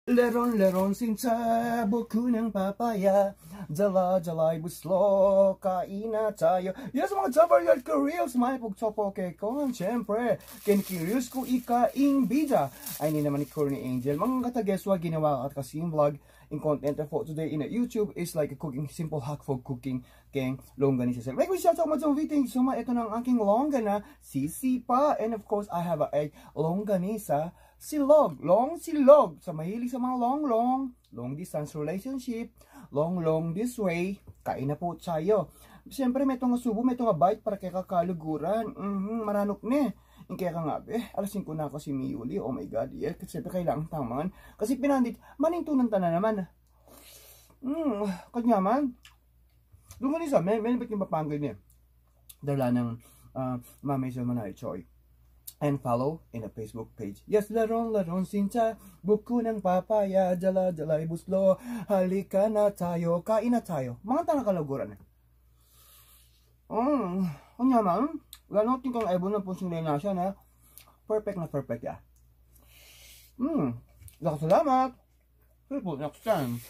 Leron-leron sinta, buko ng papaya, dala-dalay buslo, kain na tayo. Yes, mga Tabaryard Careers, may pagtopo kay Kon. Siyempre, kinikirius ko ikaing bida. Ay ni naman ni Corny Angel. Mga katageswa, ginawa at kasing vlog in content for today in YouTube is like a cooking, simple hack for cooking keng longganisa. Like we shout out mga video, so ito ng aking longgana, sisipa. And of course, I have a longganisa silog, long silog. Sa mahilig sa mga long distance relationship, long this way, kain na po tayo. Siyempre, may itong subo, may itong bite para kay kakaluguran. Maranok ne. Kaya ka nga, alas 5 na ako si Miyuli. Oh my God, yeah. Kasi kailangan taman. Kasi pinandit, manintunan ta na naman. Kanya man. Doon nga nisa, may ba't yung papanggay niya? Dala ng Mamay Salmanay Choy. And follow in a Facebook page. Yes, laron sinta, buko ng papaya, dala-dalay buslo, halika na tayo, kain na tayo. Mga tanang kalaguran. Kanya man, gano'n kang ebon ng pusong na siya na perfect na perfect ya. Salamat. See you next time.